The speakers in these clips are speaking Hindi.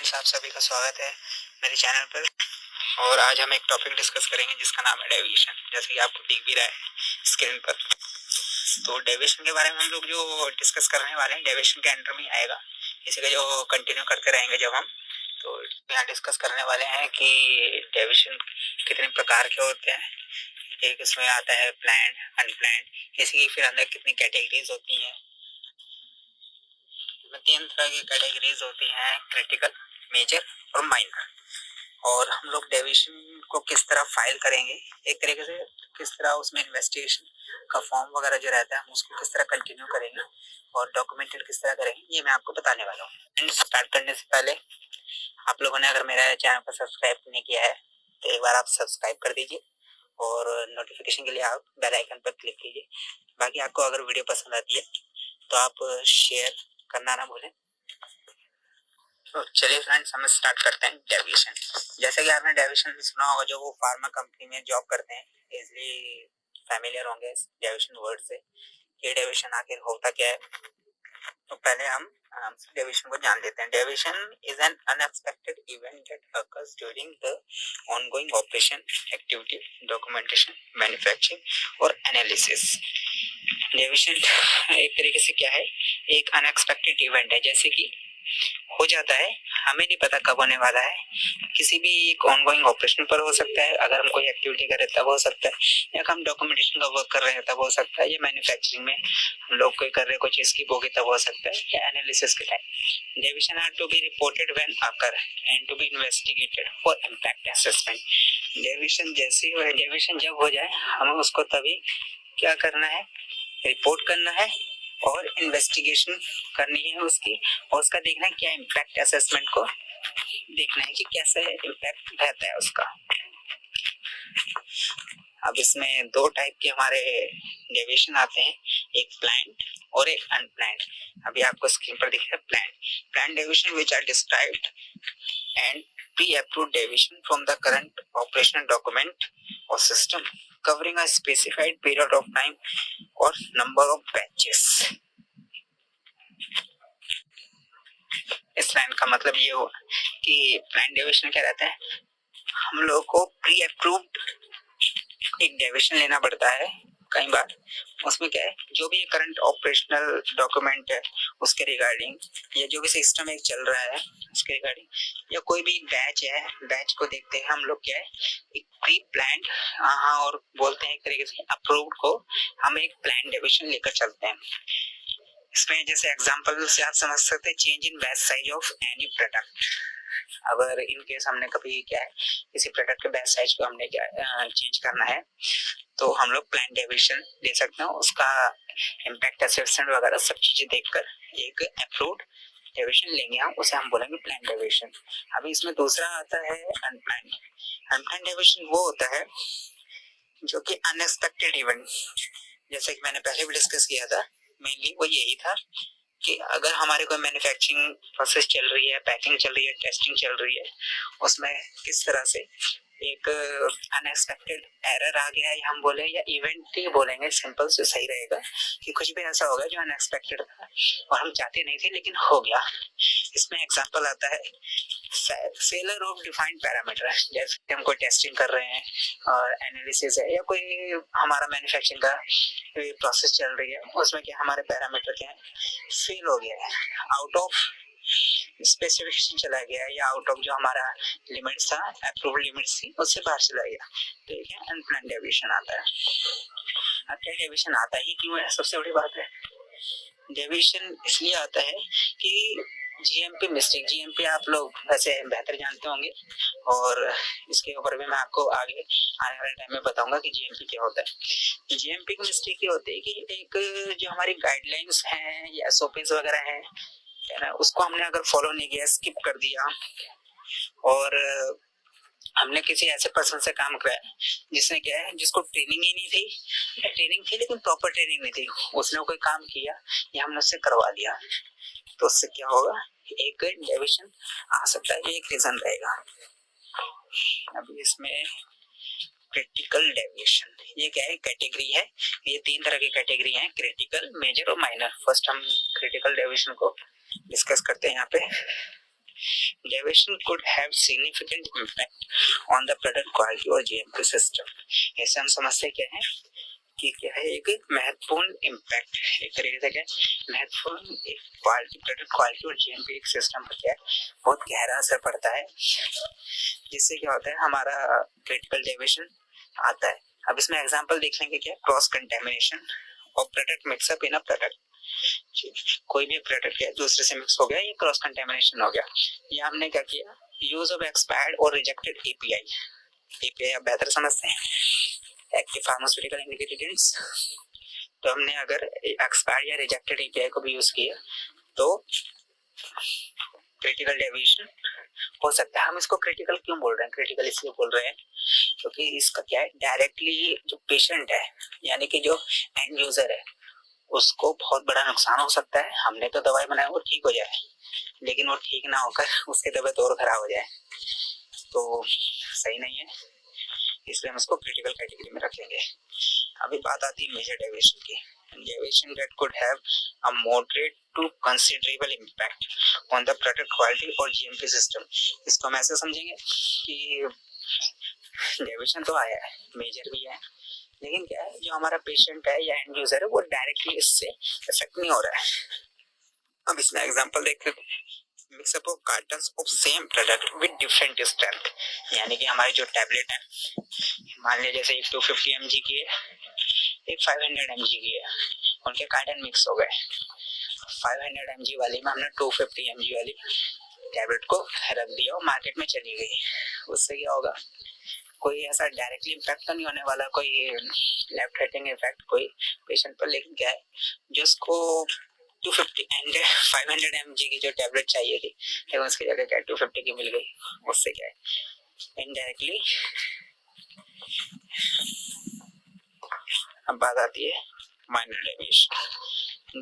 फ्रेंड्स, आप सभी का स्वागत है मेरे चैनल पर। और आज हम एक टॉपिक डिस्कस करेंगे जिसका नाम है डेविएशन। जैसे कि आपको दिख भी रहा है स्क्रीन पर। तो डेविएशन के बारे में हम लोग जो डिस्कस करने वाले हैं डेविएशन के अंडर में आएगा। इसी का जो कंटिन्यू करते रहेंगे जब हम तो यहाँ डिस्कस करने वाले हैं कि डेविएशन कितने प्रकार के होते हैं। एक इसमें आता है प्लान्ड, अनप्लान्ड। इसी की फिर अंदर कितनी कैटेगरीज होती हैं। तीन तरह की कैटेगरीज होती हैं, क्रिटिकल, मेजर और माइनर। और हम लोग डेविएशन को किस तरह फाइल करेंगे, एक तरीके से किस तरह उसमें इन्वेस्टिगेशन का फॉर्म वगैरह जो रहता है हम उसको किस तरह कंटिन्यू करेंगे और डॉक्यूमेंटेड किस तरह करेंगे, ये मैं आपको बताने वाला हूँ। एंड स्टार्ट करने से पहले आप लोगों ने अगर मेरा चैनल को सब्सक्राइब नहीं किया है तो एक बार आप सब्सक्राइब कर दीजिए और नोटिफिकेशन के लिए आप बेल आइकन पर क्लिक कीजिए। बाकी आपको अगर वीडियो पसंद आती है तो आप शेयर करना ना भूलें। तो चलिए फ्रेंड्स, हम स्टार्ट करते हैं डेविएशन। जैसे कि आपने डेविएशन सुना होगा, जो वो फार्मा कंपनी में जॉब करते हैं इजली फैमिलियर होंगे डेविएशन वर्ड से। ये डेविएशन आखिर होता क्या है, तो पहले हम डेविएशन को जान लेते हैं। Deviation is an unexpected event that occurs during the ongoing operation, activity, documentation, manufacturing और एनालिसिस। डेविएशन एक तरीके से क्या है, एक अनएक्सपेक्टेड इवेंट है। जैसे कि हो जाता है, हमें नहीं पता कब होने वाला है। किसी भी एक ऑनगोइंग ऑपरेशन पर हो सकता है, अगर हम कोई एक्टिविटी कर रहे हैं तब हो सकता है, या हम डॉक्यूमेंटेशन का वर्क कर रहे हैं तब हो सकता है, या मैन्युफैक्चरिंग में हम लोग कोई कर रहे हैं, कोई चीज की होगी तब हो सकता है, या एनालिसिस के time. Deviation are to be reported when occur and to be investigated for impact assessment. Deviation जैसे ही डेविएशन जब हो जाए हमें उसको तभी क्या करना है, रिपोर्ट करना है और इन्वेस्टिगेशन करनी है उसकी, और उसका देखना है क्या इम्पैक्ट असेसमेंट को देखना है कि कैसे इम्पैक्ट रहता है उसका। अब इसमें दो टाइप के हमारे डेविएशन आते हैं, एक प्लान्ड और एक अनप्लान्ड। अभी आपको स्क्रीन पर दिख रहा है planned deviation which are described and pre approved deviation from the current operational document और system covering a specified period of time or number of batches। इस लाइन का मतलब ये हुआ कि प्लान डेविएशन क्या रहता है, हम लोग को प्री अप्रूव्ड एक डेविएशन लेना पड़ता है कई बार। उसमें क्या है, जो भी करंट ऑपरेशनल डॉक्यूमेंट है उसके रिगार्डिंग, या जो भी सिस्टम एक चल रहा है उसके रिगार्डिंग, या कोई भी बैच है, बैच को देखते हैं हम लोग क्या है, एक प्री प्लान्ड और बोलते हैं एक तरीके से अप्रूव्ड को हम एक प्लान डेविएशन लेकर चलते हैं। इसमें जैसे एग्जांपल से आप समझ सकते हैं, change in batch size of any product. अगर इन केस हमने कभी क्या है, किसी प्रोडक्ट के बैच साइज को हमने क्या चेंज करना है तो हम लोग प्लान डेविएशन दे सकते हैं। उसका इम्पैक्ट असेसमेंट वगैरह सब चीजें देखकर एक अप्रूव्ड डेविएशन लेंगे हम, उसे हम बोलेंगे प्लान डेविएशन। अभी इसमें दूसरा आता है अनप्लान्ड। अनप्लान्ड डेविएशन वो होता है जो कि अनएक्सपेक्टेड इवेंट, जैसे कि मैंने पहले भी डिस्कस किया था, मेनली वो यही था कि अगर हमारे कोई मैन्युफैक्चरिंग प्रोसेस चल रही है, पैकिंग चल रही है, टेस्टिंग चल रही है, उसमें किस तरह से एक अनएक्सपेक्टेड एरर आ गया है, हम बोले या इवेंट ही बोलेंगे, सिंपल से सही रहेगा कि कुछ भी ऐसा हो गया जो अनएक्सपेक्टेड था और हम चाहते नहीं थे लेकिन हो गया। इसमें एग्जांपल आता है फेलियर ऑफ डिफाइंड पैरामीटर, जैसे हम कोई टेस्टिंग कर रहे हैं और एनालिसिस है, या कोई हमारा मैन्युफैक्चरिंग का प्रोसेस चल रही है, उसमें क्या हमारे पैरामीटर क्या है, फेल हो गया है, आउट ऑफ स्पेसिफिकेशन चला गया या आउट ऑफ जो हमारा लिमिट्स था, अप्रूव्ड लिमिट्स थी, उससे बाहर चला गया, तो ये अनप्लान्ड डेविएशन आता है। अनप्लान्ड डेविएशन आता ही क्यों है, सबसे बड़ी बात है डेविएशन इसलिए आता है कि जीएमपी मिस्टेक, जीएमपी आप लोग वैसे बेहतर जानते होंगे और इसके ऊपर भी मैं आपको आगे आने वाले टाइम में बताऊंगा कि जीएमपी क्या होता है। जीएमपी की मिस्टेक ये होती है कि एक जो हमारी गाइडलाइंस हैं या एसओपीज वगैरह हैं, है ना, उसको हमने अगर फॉलो नहीं किया, स्किप कर दिया, और हमने किसी ऐसे पर्सन से काम कराया जिसने क्या है, जिसको ट्रेनिंग ही नहीं थी, ट्रेनिंग थी लेकिन प्रॉपर ट्रेनिंग नहीं थी, उसने कोई काम किया या हमने उससे करवा दिया, तो उससे क्या होगा, एक डेविएशन आ सकता है, ये एक रीजन रहेगा। अभी इसमें क्रिटिकल डेविएशन, ये क्या है, कैटेगरी है, ये तीन तरह की कैटेगरी है, क्रिटिकल, मेजर और माइनर। फर्स्ट हम क्रिटिकल डेविएशन को डिस्कस करते हैं यहाँ पे। Deviation could have significant impact on the product quality और GMP system. ऐसे हम समझते क्या है कि क्या है एक महत्वपूर्ण इम्पैक्ट, एक तरीके से क्या महत्वपूर्ण एक क्वालिटी, प्रोडक्ट क्वालिटी और GMP एक सिस्टम पर क्या बहुत गहरा असर पड़ता है, जिससे क्या होता है हमारा क्रिटिकल डेविएशन आता है. अब इसमें एग्जांपल देख लेंगे क्या क्रॉस कंटेमिनेशन और product mixup in a product. कोई भी प्रोडक्ट है दूसरे से मिक्स हो गया, ये क्रॉस कंटेमिनेशन हो गया. ये हमने क्या किया, यूज ऑफ एक्सपायर्ड और रिजेक्टेड एपीआई आप बेहतर समझते हैं, एक्टिव फार्मास्यूटिकल इंग्रेडिएंट्स. तो हमने अगर एक्सपायर्ड या रिजेक्टेड एपीआई को भी यूज किया तो क्रिटिकल डेविएशन हो सकता है. हम इसको क्रिटिकल क्यों बोल रहे हैं, क्रिटिकल इसलिए बोल रहे हैं क्योंकि इसका क्या है डायरेक्टली जो पेशेंट है यानी कि जो एंड यूजर है उसको बहुत बड़ा नुकसान हो सकता है. हमने तो दवाई बनाई वो ठीक हो जाए, लेकिन वो ठीक ना होकर उसकी तबीयत और खराब हो जाए तो सही नहीं है, इसलिए हम इसको क्रिटिकल कैटेगरी में रखेंगे. अभी बात आती है मेजर डेविएशन की. Deviation that could have a moderate to considerable impact on the product quality और GMP system. इसको हम ऐसे समझेंगे कि डेविएशन तो आया है, मेजर भी है, लेकिन क्या है जो हमारा पेशेंट है या एंड यूजर है वो डायरेक्टली इससे इफेक्ट नहीं हो रहा है. अब इसमें एग्जांपल देखते हैं. Mixup of cartons of same product with different strength, यानी कि हमारी जो टैबलेट है मान लीजिए जैसे एक 250 mg की है, एक 500 mg की है, उनके कार्टन मिक्स हो गए. 500 mg वाली में हमने 250 mg वाली टैबलेट को रख दिया और मार्केट में चली गई. उससे क्या होगा, कोई ऐसा डायरेक्टली इम्पैक्ट तो नहीं होने वाला, कोई लेफ्ट हार्टिंग इफेक्ट कोई पेशेंट पर, लेकिन क्या है जो उसको 250 एंड 500 mg की जो टैबलेट चाहिए थी लेकिन उसकी जगह क्या 250 की मिल गई, उससे क्या है इनडायरेक्टली. अब बात आती है minor deviation.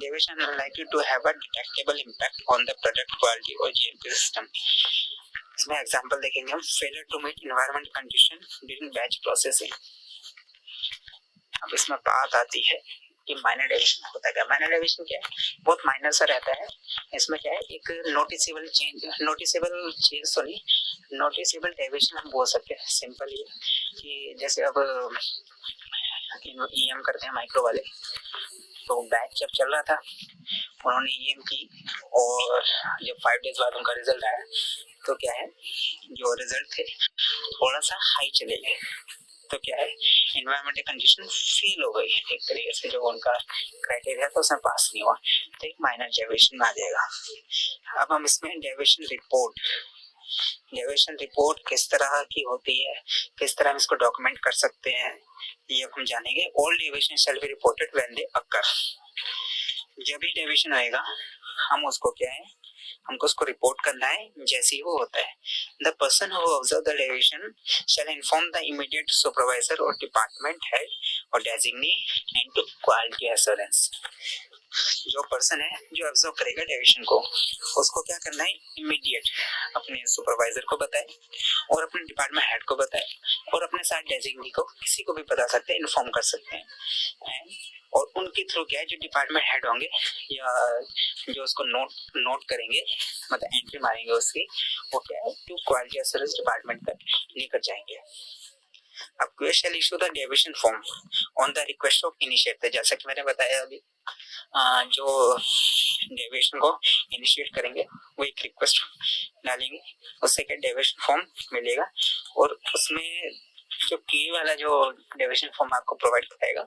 Deviation are likely to have a detectable impact on the product quality or GMP system. इसमें एग्जांपल देखेंगे हम. Failure to meet environment condition during batch processing. अब इसमें बात आती है कि माइनर डेविएशन होता है क्या. माइनर डेविएशन क्या है, बहुत माइनर सा रहता है. इसमें क्या है एक नोटिसेबल डेविएशन हम बोल सकते हैं. सिंपल ये कि जैसे अब ईएम करते हैं माइक्रो वाले, तो बैच जब चल रहा था उन्होंने ईएम की और जब 5 डेज बाद उनका रिजल्ट आया तो क्या है जो रिजल्ट थे थोड़ा सा हाई चले गए, तो क्या है एनवायरमेंटल कंडीशन फेल हो गई एक तरीके से, जो उनका क्राइटेरिया था उसमें पास नहीं हुआ, तो एक माइनर डेविएशन में आ जाएगा. अब हम इसमें डेविएशन रिपोर्ट किस तरह की होती है, किस तरह हम इसको डॉक्यूमेंट कर सकते हैं, ये हम जानेंगे. All deviation shall be reported when they occur. जब भी डेविएशन आएगा हम उसको क्या है हमको उसको रिपोर्ट करना है जैसे ही वो होता है. The person who observe the deviation shall inform the immediate supervisor और डिपार्टमेंट हेड और designee and to quality assurance. जो पर्सन है जो ऑब्जर्व करेगा डेविएशन को, उसको क्या करना है इमीडिएट अपने सुपरवाइजर को बताए और अपने डिपार्टमेंट हेड को बताए और अपने साथ डेजिग्नी को किसी को भी बता सकते हैं, इन्फॉर्म कर सकते हैं. और उनके थ्रू क्या है जो डिपार्टमेंट हेड होंगे या जो उसको नोट करेंगे मतलब एंट्री मारेंगे उसकी, वो क्या है टू क्वालिटी एश्योरेंस डिपार्टमेंट तक लेकर जाएंगे. अब question issue the deviation form on the request of initiator. जैसा कि मैंने बताया अभी जो डेविएशन को इनिशिएट करेंगे वो एक रिक्वेस्ट डालेंगे, उससे क्या डेविएशन फॉर्म मिलेगा और उसमें जो की वाला जो डेविएशन फॉर्म आपको प्रोवाइड कराएगा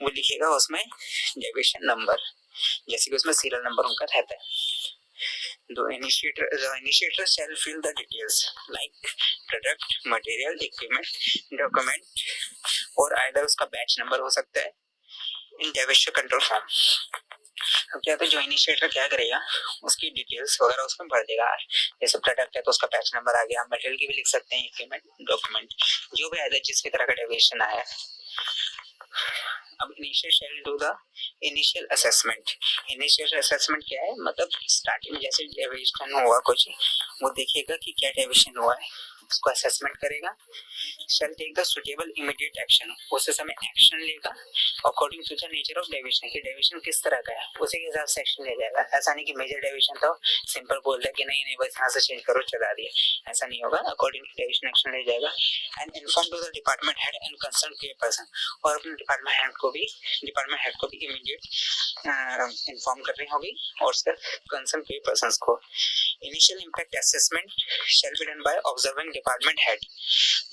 वो लिखेगा उसमें डेविएशन नंबर, जैसे कि उसमें सीरियल नंबर उनका रहता है. The initiator shall fill the details like product, material, equipment, document और either उसका बैच नंबर हो सकता है इन डेविएशन कंट्रोल फॉर्म. अब क्या है जो इनिशिएटर क्या करेगा उसकी डिटेल्स वगैरह उसमें भर देगा. जैसे प्रोडक्ट है तो उसका बैच नंबर आ गया, मटेरियल की भी लिख सकते हैं, इक्विपमेंट, डॉक्यूमेंट, जो भी आया जिस भी तरह का डेविएशन आया. अब initial shall do the initial assessment. Initial assessment क्या है मतलब स्टार्टिंग में जैसे डेविएशन हुआ कुछ वो देखेगा कि क्या डेविएशन हुआ है उसको असेसमेंट करेगा, shall take the suitable immediate action, उस समय एक्शन लेगा according to the nature of deviation, कि डेविएशन किस तरह का है उसी के हिसाब से एक्शन ले जाएगा। ऐसा नहीं कि मेजर डेविएशन तो सिंपल बोल दे कि नहीं नहीं बस यहाँ से चेंज करो चला दिए, ऐसा नहीं होगा। अकॉर्डिंग टू डेविएशन एक्शन ले जाएगा। And inform to the department head and concern के पर्सन, और अपने डिपार्टमेंट हेड को भी इमीडिएट इन्फॉर्म करनी होगी और उसका कंसर्न के पर्सन को। Initial impact assessment shall be done by observing department head,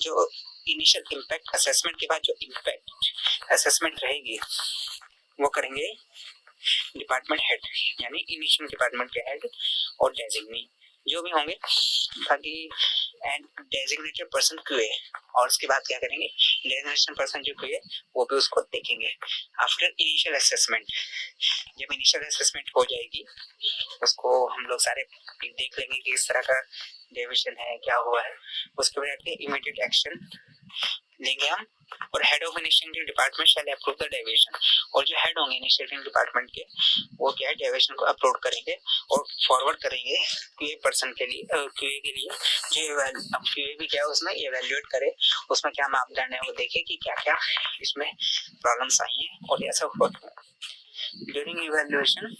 जो इनिशियल इम्पैक्ट असेसमेंट के बाद जो इम्पैक्ट असेसमेंट रहेगी वो करेंगे डिपार्टमेंट हेड, यानी इनिशियल डिपार्टमेंट के हेड और डेजिग्नी जो भी होंगे, बाकी एंड डेजिग्नेटेड पर्सन क्यूए, और उसके बाद क्या करेंगे डेजिग्नेशन पर्सन जो क्यूए वो भी उसको देखेंगे। आफ्टर इनिशियल असेसमेंट, जब इनिशियल असेसमेंट हो जाएगी उसको हम लोग सारे देख लेंगे कि किस तरह का डेविएशन है क्या हुआ है, उसके बाद इमीडिएट एक्शन लेंगे हम। और head of initiating department shall approve the deviation, और जो हेड होंगे इनिशिएटिंग डिपार्टमेंट के वो क्या है डेविएशन को अप्रूव करेंगे और फॉरवर्ड करेंगे क्यूए पर्सन के लिए, क्यूए के लिए, जो क्यूए भी क्या है उसमें इवैल्यूएट करे, उसमें क्या मापदंड है वो देखे कि क्या क्या इसमें प्रॉब्लम्स आई हैं और ऐसा हुआ। During evaluation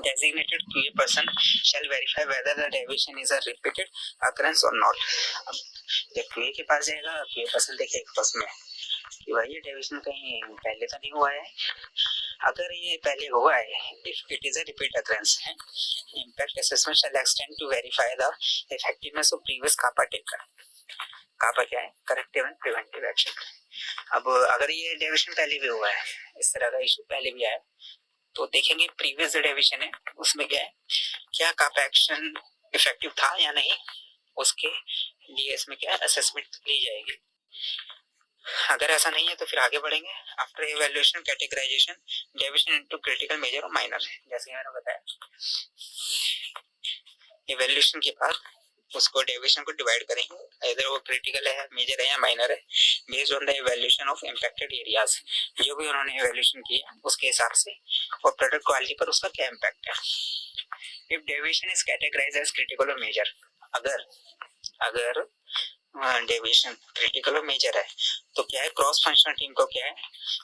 designated QA person shall verify whether the deviation is a repeated occurrence or not। जब QA के पास जाएगा QA person देखेगा उसमें कि भाई ये डेविएशन कहीं पहले तो नहीं हुआ है, अगर ये पहले हुआ है if it is a repeat occurrence है, impact assessment shall extend to verify the effectiveness of previous CAPA taken। CAPA क्या है करेक्टिव एंड प्रिवेंटिव एक्शन। अब अगर ये डेविएशन पहले भी हुआ है, इस तरह का इशू पहले भी आया, तो देखेंगे प्रीवियस जो डेविएशन है उसमें क्या है, क्या कापा एक्शन इफेक्टिव था या नहीं, उसके लिए इसमें क्या असेसमेंट ली जाएगी। अगर ऐसा नहीं है तो फिर आगे बढ़ेंगे। After evaluation categorization deviation into critical major और माइनर, जैसे मैंने बताया इवैल्यूएशन के बाद उसको डेविएशन को डिवाइड करेंगे, इधर वो क्रिटिकल है मेजर है या माइनर है, based on the evaluation of impacted areas, जो भी उन्होंने इवैल्यूएशन किया उसके हिसाब से, और प्रोडक्ट क्वालिटी पर उसका क्या इम्पैक्ट है। If deviation is categorized as critical और मेजर, अगर डेविएशन क्रिटिकल और मेजर है तो क्या है क्रॉस फंक्शनल टीम को क्या है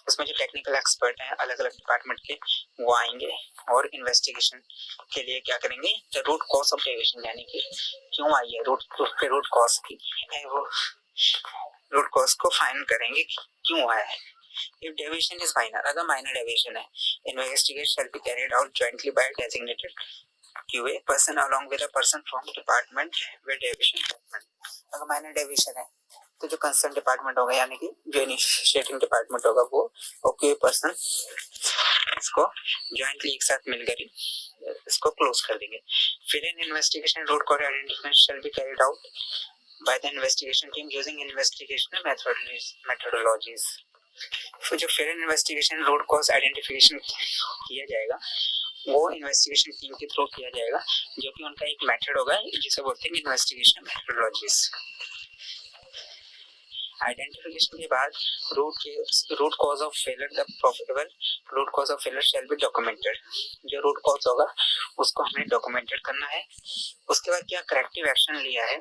उसमें जो टेक्निकल एक्सपर्ट हैं अलग अलग डिपार्टमेंट के वो आएंगे और इन्वेस्टिगेशन के लिए क्या करेंगे the root cause of deviation, यानी कि क्यों आई है रूट कॉज की वो रूट कॉज को फाइंड करेंगे क्यों आया है। If deviation is minor, अगर minor deviation है, investigation shall be carried out jointly by a designated QA person along with a person from department where deviation happened। अगर minor deviation है तो जो कंसर्न डिपार्टमेंट होगा यानी कि जो इनिशिएटिंग डिपार्टमेंट होगा वो और QA पर्सन इसको ज्वाइंटली एक साथ मिलकर इसको क्लोज कर देंगे। फिर in investigation root cause identification shall be carried out by the investigation team using investigational methodologies। फिर जो फिर इन्वेस्टिगेशन रूट कॉज आइडेंटिफिकेशन किया जाएगा वो इन्वेस्टिगेशन टीम के थ्रू किया जाएगा, जो कि उनका एक मेथड होगा जिसे बोलते हैं इन्वेस्टिगेशन मेथोडोलॉजीज। आइडेंटिफिकेशन के बाद root cause of failure, the probable root cause of failure shall be documented. जो रूट कॉज होगा उसको हमें डॉक्यूमेंटेड करना है। उसके बाद क्या करेक्टिव एक्शन लिया है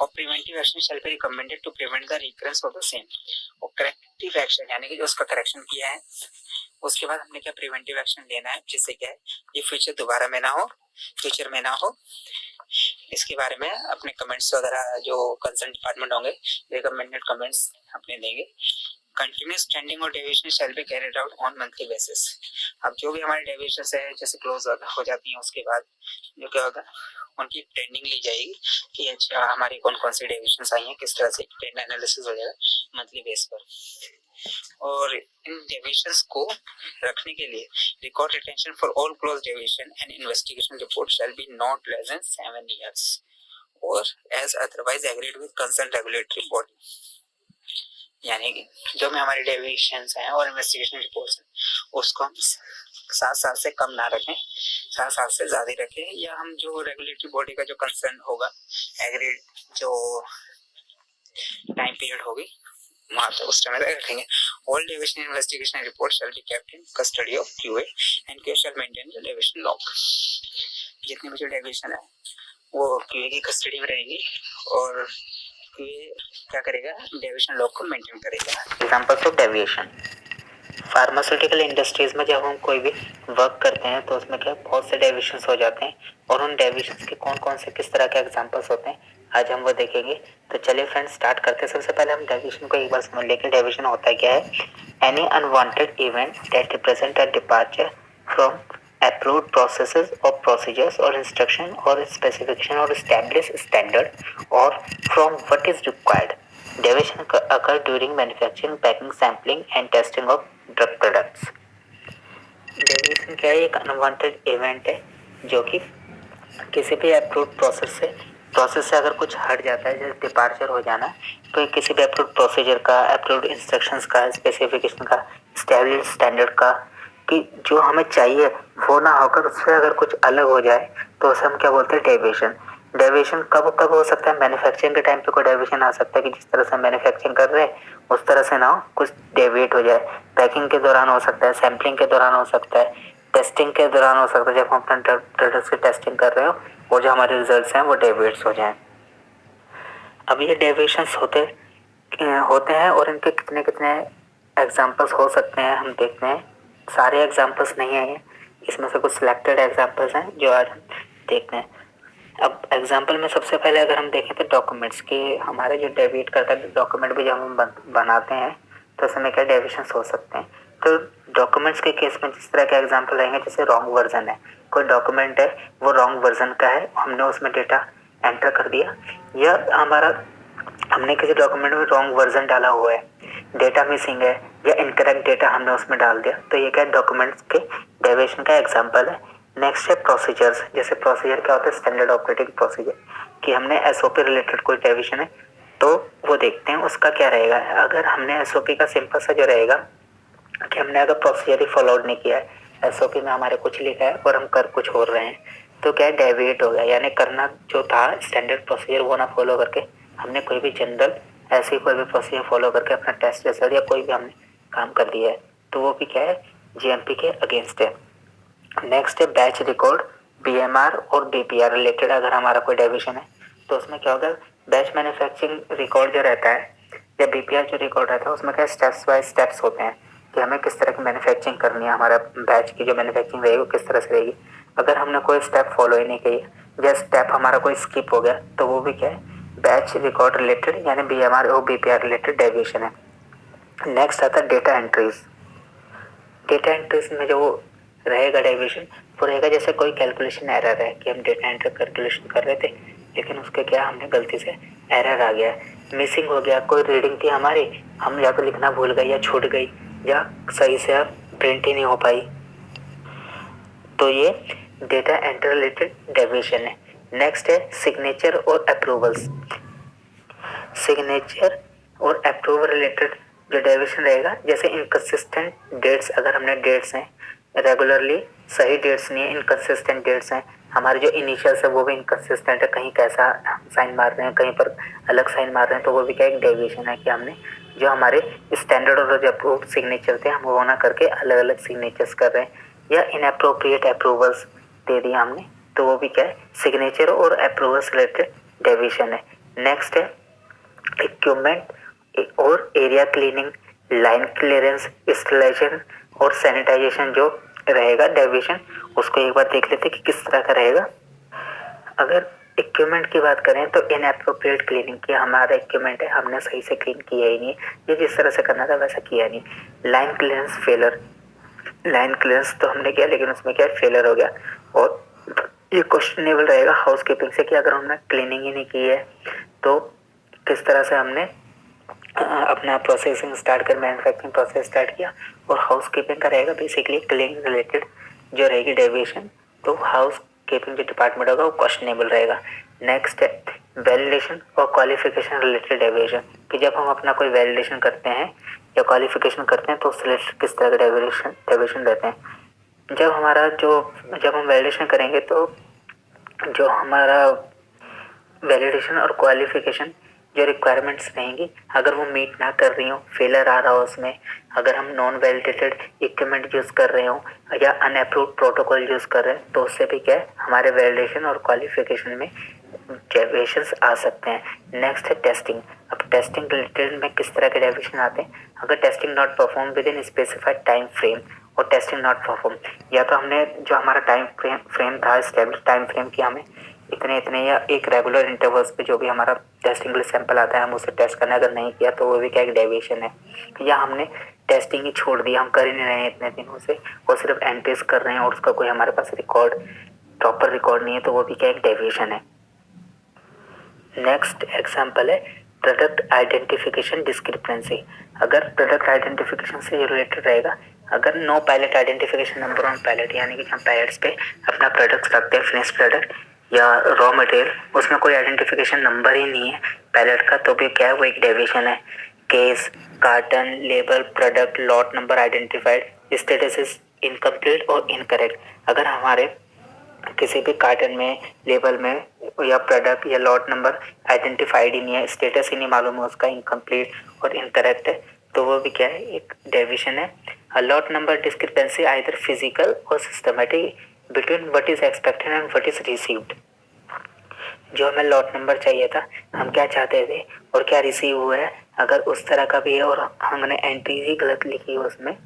और preventive action shall be recommended to prevent the recurrence of the same. और करेक्टिव एक्शन यानी कि जो उसका करेक्शन किया है उसके बाद हमने क्या प्रिवेंटिव एक्शन लेना है जिससे क्या है ये फ्यूचर दोबारा में ना हो। इसके बारे में अपने कमेंट्स वगैरह जो कंसर्न डिपार्टमेंट होंगे रिकमेंडेड कमेंट्स अपने देंगे। कंटिन्यूस ट्रेंडिंग और deviation shall be carried out on monthly basis. अब जो भी हमारे डेविएशन है जैसे क्लोज हो जाती है उसके बाद जो क्या होगा उनकी ट्रेंडिंग ली जाएगी कि अच्छा हमारी कौन कौन सी डेविएशंस आई हैं, किस तरह से ट्रेंड एनालिसिस हो जाएगा मंथली बेस पर। और इन डेविएशंस को रखने के लिए record retention for all close deviation and investigation report shall be not less than 7 years और as otherwise agreed with concern regulatory body. यानी कि जो भी हमारी डेविएशंस हैं और इन्वेस्टिगेशन रिपोर्ट्स हैं उसको हम 7 साल से कम ना रखें, 7 साल से ज्यादा रखें, या हम जो रेगुलेटरी बॉडी का जो कंसर्न होगा एग्रीड जो टाइम पीरियड होगी वहां तक उस टाइम तक रखेंगे। All deviation investigation report shall be kept in custody of QA and QA shall maintain the deviation log. जितनी भी जो डेविएशन है वो क्यूए की कस्टडी में रहेगी और क्यूए क्या करेगा, डेविएशन लॉग को मेंटेन करेगा। Examples of deviation, pharmaceutical industries में जब हम कोई भी वर्क करते हैं तो उसमें क्या बहुत से डेविएशंस हो जाते हैं और उन डेविएशंस के कौन कौन से किस तरह के एग्जांपल्स होते हैं आज हम वो देखेंगे। तो चलिए फ्रेंड्स स्टार्ट करते हैं। सबसे पहले हम डेविएशन को एक बार समझ लेंगे। डेविएशन होता है क्या है, any unwanted event that represent a departure from approved processes or procedures or instruction or specification or established standard or from what is required. Deviation occur during manufacturing, packing, sampling and testing of drug products. Deviation क्या है, एक अनवांटेड इवेंट है जो कि किसी भी अप्रूव्ड प्रोसेस से अगर कुछ हट जाता है, जैसे डिपार्चर हो जाना, तो ये किसी भी अप्रूव्ड प्रोसीजर का, अप्रूव्ड इंस्ट्रक्शंस का, स्पेसिफिकेशन का, एस्टैब्लिश्ड स्टैंडर्ड का, कि जो हमें चाहिए वो ना होकर उससे अगर कुछ अलग हो जाए तो उसे हम क्या बोलते हैं, डेविएशन। डेविएशन कब कब हो सकता है, मैन्युफैक्चरिंग के टाइम पे कोई डेविएशन आ सकता है कि जिस तरह से मैन्युफैक्चरिंग कर रहे हैं उस तरह से ना हो, कुछ डेविएट हो जाए। पैकिंग के दौरान हो सकता है, सैम्पलिंग के दौरान हो सकता है, टेस्टिंग के दौरान हो सकता है, जब हम अपने प्रोडक्ट्स की टेस्टिंग कर रहे हो और जो हमारे रिजल्ट्स हैं वो डेविएट्स हो जाएं। अब ये डेविएशंस होते हैं और इनके कितने कितने एग्जांपल्स हो सकते हैं हम देखते हैं। सारे एग्जांपल्स नहीं हैं, इसमें से कुछ सिलेक्टेड एग्जांपल्स हैं जो आज हम देखते हैं। अब एग्जांपल में सबसे पहले अगर हम देखें तो डॉक्यूमेंट्स के, हमारे जो डेविएट करता है डॉक्यूमेंट भी जब हम बनाते हैं तो उसमें क्या डेविएशंस हो सकते हैं। तो डॉक्यूमेंट्स के केस में जिस तरह के एग्जांपल रहेंगे, जैसे रॉन्ग वर्जन है, कोई डॉक्यूमेंट है वो रॉन्ग वर्जन का है, हमने उसमें डेटा एंटर कर दिया, या हमने किसी डॉक्यूमेंट में रॉन्ग वर्जन डाला हुआ है, डेटा मिसिंग है या इनकरेक्ट डेटा हमने उसमें डाल दिया, तो ये क्या डॉक्यूमेंट्स के डेविएशन का एग्जांपल है। नेक्स्ट है प्रोसीजर्स। जैसे प्रोसीजर क्या होता है, स्टैंडर्ड ऑपरेटिंग प्रोसीजर, कि हमने एसओपी रिलेटेड कोई डेविएशन है तो वो देखते हैं उसका क्या रहेगा। अगर हमने एसओपी का सिंपल सा जो रहेगा कि हमने अगर प्रोसीजर ही फॉलो नहीं किया है, एसओपी में हमारे कुछ लिखा है और हम कर कुछ और रहे हैं, तो क्या डेविएट हो गया, यानी करना जो था स्टैंडर्ड प्रोसीजर वो ना फॉलो करके हमने कोई भी जनरल ऐसे कोई भी प्रोसीजर फॉलो करके अपना टेस्ट रिजल्ट या कोई भी हमने काम कर दिया है, तो वो भी क्या है, जीएमपी के अगेंस्ट है। नेक्स्ट है बैच रिकॉर्ड, बीएमआर और बीपीआर रिलेटेड अगर हमारा कोई डेविएशन है तो उसमें क्या होगा, बैच मैन्युफैक्चरिंग रिकॉर्ड जो रहता है या बीपीआर जो रिकॉर्ड रहता है उसमें क्या स्टेप्स बाय स्टेप्स होते हैं कि हमें किस तरह की मैन्युफैक्चरिंग करनी है, हमारा बैच की जो मैन्युफैक्चरिंग रहेगी वो किस तरह से रहेगी। अगर हमने कोई स्टेप फॉलो ही नहीं किया या स्टेप हमारा कोई स्किप हो गया तो वो भी क्या है, बैच रिकॉर्ड रिलेटेड यानी बीएमआर और बीपीआर रिलेटेड डेविएशन है। नेक्स्ट आता है डेटा एंट्रीज। डेटा एंट्रीज में जो रहेगा डेविएशन वो रहेगा, जैसे कोई कैलकुलेशन एरर है कि हम डेटा एंट्री कैलकुलेशन कर रहे थे लेकिन उसके क्या हमने गलती से एरर आ गया, मिसिंग हो गया, कोई रीडिंग थी हमारी, हम या तो लिखना भूल गए या छूट गई या सही से प्रिंट ही नहीं हो पाई, तो ये डेटा एंट्री रिलेटेड डेविएशन है। नेक्स्ट है सिग्नेचर और अप्रूवल्स। सिग्नेचर और अप्रूवल रिलेटेड जो डेविएशन रहेगा, जैसे इनकंसिस्टेंट डेट्स, अगर हमने डेट्स हैं रेगुलरली सही डेट्स नहीं है, इनकंसिस्टेंट डेट्स हैं, हमारे जो इनिशियल्स है वो भी इनकंसिस्टेंट है, कहीं कैसा साइन मार रहे हैं कहीं पर अलग साइन मार रहे हैं, तो वो भी क्या एक डेविएशन है कि हमने जो हमारे स्टैंडर्ड और जो अप्रूव्ड सिग्नेचर थे हम वो ना करके अलग अलग सिग्नेचर्स कर रहे हैं, या इनअप्रोप्रिएट अप्रूवल्स दे दिया हमने, तो वो भी क्या है सिग्नेचर और अप्रूवल्स रिलेटेड डेविएशन है। नेक्स्ट है इक्विपमेंट और area cleaning, line clearance, installation और सैनिटाइजेशन जो रहेगा डेविएशन, उसको एक बार देख लेते कि किस तरह का रहेगा। अगर इक्विपमेंट की बात करें तो इनएप्रोप्रिएट क्लीनिंग की, हमारा इक्विपमेंट है हमने सही से क्लीन किया ही नहीं, ये जिस तरह से करना था वैसा किया नहीं। Line clearance failure, line clearance तो हमने किया लेकिन उसमें क्या फेलर हो गया, और ये क्वेश्चनेबल रहेगा हाउसकीपिंग से कि अगर हमने क्लीनिंग ही नहीं की है तो किस तरह से हमने अपना प्रोसेसिंग स्टार्ट कर मैन्युफैक्चरिंग प्रोसेस स्टार्ट किया। और हाउस कीपिंग का रहेगा बेसिकली क्लीनिंग रिलेटेड जो रहेगी डेविएशन, तो हाउस कीपिंग जो डिपार्टमेंट होगा वो क्वेश्चनेबल रहेगा। नेक्स्ट है वैलिडेशन और क्वालिफिकेशन रिलेटेड डेविएशन, कि जब हम अपना कोई वैलिडेशन करते हैं या क्वालिफिकेशन करते हैं तो उससे रिलेटेड किस तरह के डेविएशन रहते हैं। जब हम वैलिडेशन करेंगे तो जो हमारा वैलिडेशन और क्वालिफिकेशन जो रिक्वायरमेंट्स रहेंगी अगर वो मीट ना कर रही हो, फेलर आ रहा हो उसमें, अगर हम नॉन वैलिडेटेड इक्विपमेंट यूज़ कर रहे हो या अनअप्रूव्ड प्रोटोकॉल यूज़ कर रहे हैं तो उससे भी क्या है हमारे वैलिडेशन और क्वालिफिकेशन में डेविएशंस आ सकते हैं। नेक्स्ट है टेस्टिंग। अब टेस्टिंग रिलेटेड में किस तरह के डेविएशन आते हैं, अगर testing not perform with in specified time frame और टेस्टिंग नॉट परफॉर्म, या तो हमने जो हमारा टाइम फ्रेम था स्टेब्लिश टाइम फ्रेम की हमें इतने या एक रेगुलर इंटरवल्स पे जो भी हमारा टेस्टिंग के लिए सैंपल आता है हम उसे टेस्ट करना अगर नहीं किया तो वो भी क्या एक डेविएशन है। या हमने टेस्टिंग ही छोड़ दिया, हम कर ही नहीं रहे हैं इतने दिनों से और सिर्फ एंट्रीज कर रहे हैं और उसका कोई हमारे पास प्रॉपर रिकॉर्ड नहीं है तो वो भी क्या एक डेविएशन है। नेक्स्ट एग्जाम्पल है प्रोडक्ट आइडेंटिफिकेशन डिस्क्रिपेंसी। अगर प्रोडक्ट आइडेंटिफिकेशन से रिलेटेड रहेगा, अगर no pilot identification number on pilot, यानी कि हम पायलट्स पे अपना प्रोडक्ट रखते हैं फिनिश प्रोडक्ट या रॉ मटेरियल, उसमें कोई आइडेंटिफिकेशन नंबर ही नहीं है पायलट का, तो भी क्या है वो एक डेविएशन है। Case, carton, label, product, lot number identified, status is incomplete और इनकरेक्ट। अगर हमारे किसी भी कार्टन में, लेबल में या प्रोडक्ट या लॉट नंबर आइडेंटिफाइड ही नहीं है, स्टेटस ही नहीं मालूम है उसका, इनकम्प्लीट और इनकरेक्ट है, तो वो भी क्या है एक डेविएशन है। Lot number discrepancy either physical और systematic between what is expected and what is received. जो हमें लॉट नंबर चाहिए था, हम क्या चाहते थे और क्या रिसीव हुआ है, अगर उस तरह का भी है और हमने एंट्री ही गलत लिखी है उसमें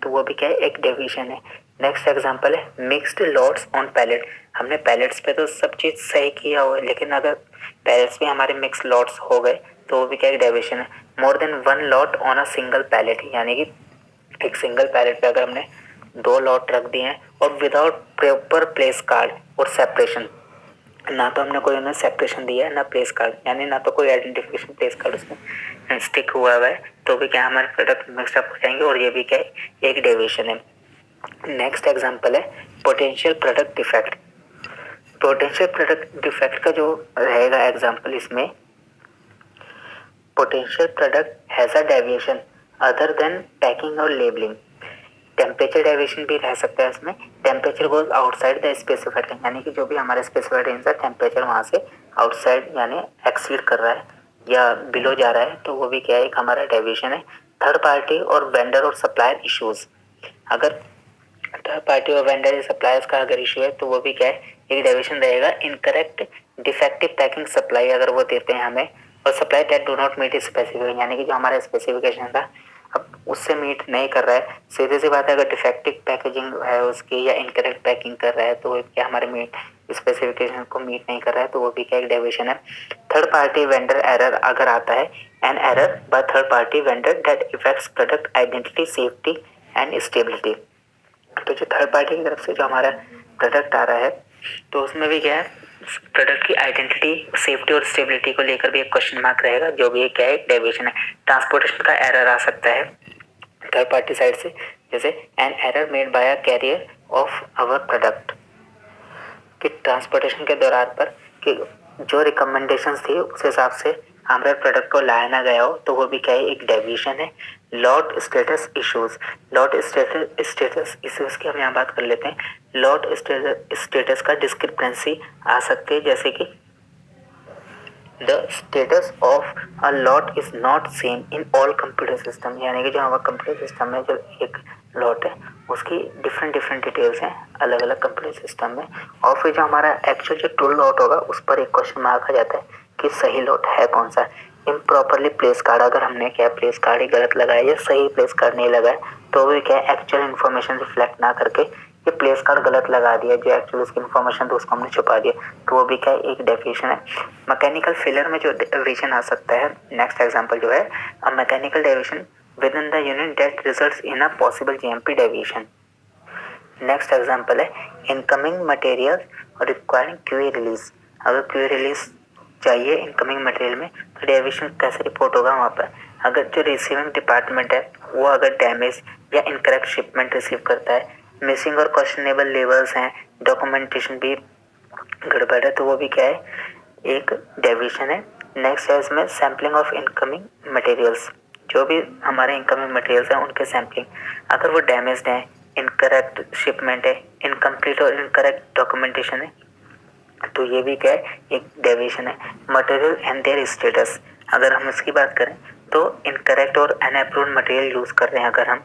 तो वो भी क्या है एक डेविएशन है। नेक्स्ट एग्जांपल है मिक्स्ड लॉट्स ऑन पैलेट। हमने पैलेट्स पे तो सब चीज़ सही किया हुआ है लेकिन अगर पैलेट्स भी हमारे मिक्स लॉट्स हो गए तो वो भी क्या एक डेविएशन है। More than one lot on a single pallet, यानी कि एक सिंगल पैलेट पे अगर हमने 2 लॉट रख दिए हैं और विदाउट प्रॉपर प्लेस कार्ड और सेपरेशन, ना तो हमने कोई उन्हें सेपरेशन दिया है ना प्लेस कार्ड, यानी ना तो कोई आइडेंटिफिकेशन प्लेस कार्ड उसमें स्टिक हुआ है, तो भी क्या हमारे प्रोडक्ट मिक्स अप हो जाएंगे और ये भी क्या है एक डेविएशन है। नेक्स्ट एग्जांपल है potential product defect. Potential product defect का जो रहेगा एग्जांपल, इसमें potential product has a deviation other than packing और लेबलिंग। टेम्परेचर डेविएशन भी रह सकता है इसमें, temperature goes outside the specified range, यानी कि जो भी हमारे स्पेसिफाइड रेंज है टेम्परेचर वहाँ से आउटसाइड यानी एक्सीड कर रहा है या बिलो जा रहा है, तो वो भी क्या है एक हमारा डेविएशन है। थर्ड पार्टी और वेंडर और सप्लायर इश्यूज, अगर थर्ड पार्टी और वेंडर या सप्लायर्स का अगर इशू है तो वो भी क्या है एक डेविएशन रहेगा। इनकरेक्ट डिफेक्टिव पैकिंग सप्लाई अगर वो देते हैं हमें और supply that do not meet specification, यानी कि जो हमारा स्पेसिफिकेशन था अब उससे मीट नहीं कर रहा है, सीधी सी बात है अगर डिफेक्टिव पैकेजिंग है उसकी या इनकरेक्ट पैकिंग कर रहा है तो क्या हमारे मीट स्पेसिफिकेशन को मीट नहीं कर रहा है, तो वो भी क्या एक डेविएशन है। थर्ड पार्टी वेंडर एरर अगर आता है, an error by third party vendor that effects product identity, safety and stability, तो जो थर्ड पार्टी की तरफ से जो हमारा प्रोडक्ट आ रहा है तो उसमें भी क्या है प्रोडक्ट की आइडेंटिटी, सेफ्टी और स्टेबिलिटी को लेकर भी एक क्वेश्चन मार्क रहेगा, जो भी क्या है एक डेविएशन है। ट्रांसपोर्टेशन का एरर आ सकता है थर्ड पार्टी साइड से, जैसे an error made by a carrier of our product, कि ट्रांसपोर्टेशन के दौरान पर कि जो रिकमेंडेशंस थी उस हिसाब से हमारे प्रोडक्ट को लाया ना गया हो, तो वो भी क्या है एक डेविएशन है। Lot status issues, lot status issues की हम यहाँ बात कर लेते हैं। लॉट स्टेटस का डिस्क्रिपेंसी आ सकती है, जैसे कि the status of a lot is not same in all computer system, यानी कि जो हमारा कंप्यूटर सिस्टम में जो एक लॉट है उसकी डिफरेंट डिफरेंट डिटेल्स हैं अलग अलग कंप्यूटर सिस्टम में, और फिर जो हमारा एक्चुअल जो ट्रू लॉट होगा उस पर एक क्वेश्चन मार्क आ जाता है कि सही लॉट है कौन सा। इम्प्रॉपरली प्लेस कार्ड, अगर हमने क्या प्लेस कार्ड ही गलत लगाया या सही प्लेस कार्ड नहीं लगाया तो भी क्या एक्चुअल इन्फॉर्मेशन रिफ्लेक्ट ना करके ये प्लेस कार्ड गलत लगा दिया, जो एक्चुअल उसकी इन्फॉर्मेशन तो उसको हमने छुपा दिया, तो वो भी क्या एक डेविएशन है। मैकेनिकल फेलियर में जो डेविएशन आ सकता है, नेक्स्ट एग्जांपल जो है a mechanical deviation within the unit that results in a possible GMP deviation. Next example है incoming material requiring QA release. अगर क्यूए रिलीज चाहिए इनकमिंग मटेरियल में तो डेविएशन कैसे रिपोर्ट होगा वहाँ पर, अगर जो रिसीविंग डिपार्टमेंट है वो अगर डैमेज या इनकरेक्ट शिपमेंट रिसीव करता है, मिसिंग और क्वेश्चनेबल लेबल्स हैं, डॉक्यूमेंटेशन भी गड़बड़ है, तो वो भी क्या है एक डेविएशन है। नेक्स्ट है इसमें सैम्पलिंग ऑफ इनकमिंग मटेरियल्स, जो भी हमारे इनकमिंग मटेरियल्स हैं उनके सैम्पलिंग अगर वो डैमेज्ड हैं, इनकरेक्ट शिपमेंट है, इनकम्प्लीट और इनकरेक्ट डॉक्यूमेंटेशन है, तो ये भी क्या है एक डेविएशन है। मटेरियल एंड देयर स्टेटस, अगर हम इसकी बात करें तो इनकरेक्ट और अनअप्रूव्ड मटेरियल यूज़ कर रहे हैं अगर हम,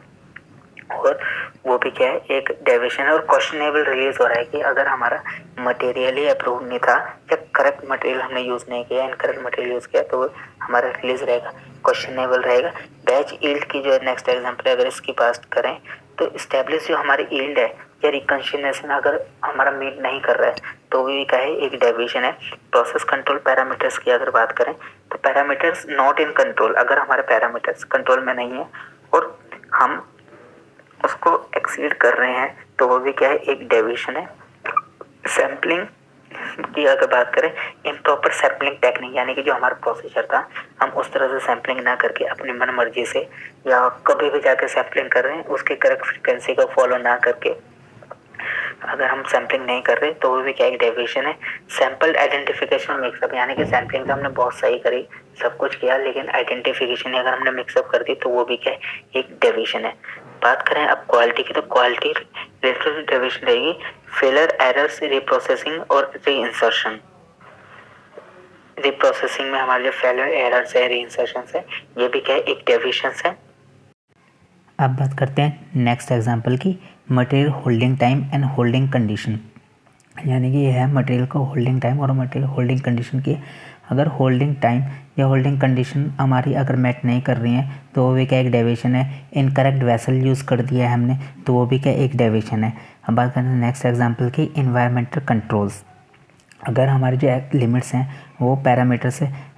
और वो भी क्या है, एक डेविएशन है और क्वेश्चनेबल रिलीज हो रहा है कि अगर हमारा मटेरियल ही अप्रूव नहीं था या करेक्ट मटेरियल हमने यूज़ नहीं किया, इनकरेक्ट मटेरियल यूज़ किया, तो हमारा रिलीज रहेगा, क्वेश्चनेबल रहेगा। बैच ईल्ड की जो नेक्स्ट एग्जांपल है, अगर इसकी बात करें तो स्टैब्लिश जो हमारी ईल्ड है या रिकंसिलिएशन अगर हमारा मीट नहीं कर रहा है तो भी क्या है, एक डेविएशन है। प्रोसेस कंट्रोल पैरामीटर्स की अगर बात करें तो पैरामीटर्स नॉट इन कंट्रोल, अगर हमारे पैरामीटर्स कंट्रोल में नहीं है और हम उसको एक्सीड कर रहे हैं तो वो भी क्या है, एक डेविएशन है। सैम्पलिंग की अगर बात करें, इम्प्रॉपर सैम्पलिंग टेक्निक, यानी कि जो हमारा प्रोसीजर था हम उस तरह से सैम्पलिंग ना करके अपनी मन मर्जी से या कभी भी जाके सैम्पलिंग कर रहे हैं, उसकी करेक्ट फ्रीक्वेंसी को फॉलो ना करके अगर हम सैम्पलिंग नहीं कर रहे तो वो भी क्या एक डेविएशन है। सैंपल आइडेंटिफिकेशन मिक्सअप, यानी कि सैम्पलिंग तो हमने बहुत सही करी, सब कुछ किया, लेकिन आइडेंटिफिकेशन अगर हमने मिक्सअप कर दी तो वो भी क्या है, एक डेविएशन है। बात करें अब क्वालिटी की, तो क्वालिटी रिलेटेड डेविएशन रहेगी फेलर, एरर्स, रीप्रोसेसिंग और रीइंसर्शन। रीप्रोसेसिंग में हमारे जो फेलर, एरर्स है, रीइंसर्शन है, ये भी क्या है, एक डेविएशन है। अब बात करते हैं नेक्स्ट एग्जांपल की, material holding time and holding condition. यानी कि यह है मटेरियल का होल्डिंग टाइम और मटेरियल होल्डिंग कंडीशन की। अगर होल्डिंग टाइम या होल्डिंग कंडीशन हमारी अगर मैच नहीं कर रही हैं तो वो भी क्या एक डेविएशन है। इनकरेक्ट वेसल यूज़ कर दिया है हमने तो वो भी क्या एक डेविएशन है। अब बात करते हैं नेक्स्ट एग्जांपल की, इन्वायरमेंटल कंट्रोल्स। अगर हमारे जो लिमिट्स हैं वो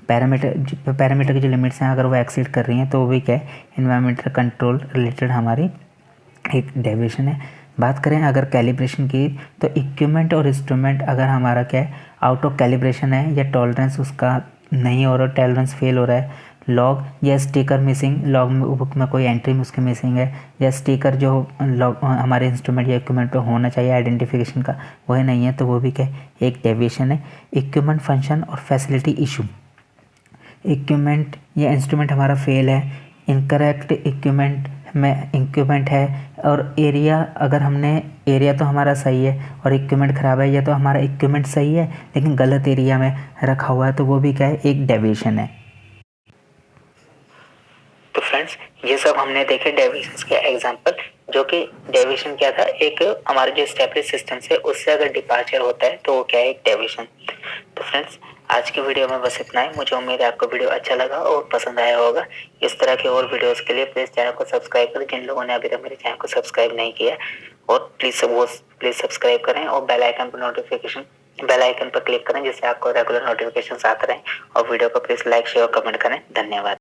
पैरामीटर की जो लिमिट्स हैं अगर वो एक्सीड कर रही हैं तो वो भी क्या है, इन्वायरमेंटल कंट्रोल रिलेटेड हमारी एक डेविएशन है। बात करें अगर कैलिब्रेशन की, तो इक्विपमेंट और इंस्ट्रूमेंट अगर हमारा क्या है, आउट ऑफ कैलिब्रेशन है या टॉलरेंस उसका नहीं हो रहा, टॉलरेंस फेल हो रहा है, लॉग या स्टिकर मिसिंग, लॉग बुक में कोई एंट्री में उसकी मिसिंग है, या स्टिकर जो लॉग हमारे इंस्ट्रूमेंट या इक्विपमेंट पे होना चाहिए आइडेंटिफिकेशन का वही नहीं है तो वो भी क्या एक डेविएशन है। इक्विपमेंट फंक्शन और फैसिलिटी इशू, इक्विपमेंट या इंस्ट्रूमेंट हमारा फेल है, इनकरेक्ट इक्विपमेंट है, और एरिया अगर हमने एरिया तो हमारा सही है और इक्विपमेंट ख़राब है, या तो हमारा इक्विपमेंट सही है लेकिन गलत एरिया में रखा हुआ है तो वो भी क्या है, एक डेविएशन है। तो फ्रेंड्स ये सब हमने देखे डेविएशंस के एग्जांपल, जो कि डेविएशन क्या था, एक हमारे जो एस्टैब्लिश सिस्टम से उससे अगर डिपार्चर होता है तो वो क्या है, एक डेविएशन। तो फ्रेंड्स आज की वीडियो में बस इतना ही। मुझे उम्मीद है आपको वीडियो अच्छा लगा और पसंद आया होगा। इस तरह के और वीडियोस के लिए प्लीज़ चैनल को सब्सक्राइब करें, जिन लोगों ने अभी तक मेरे चैनल को सब्सक्राइब नहीं किया, और प्लीज़ सब्सक्राइब करें और बेल आइकन पर क्लिक करें जिससे आपको रेगुलर नोटिफिकेशन आते रहें, और वीडियो को प्लीज़ लाइक, शेयर और कमेंट करें। धन्यवाद।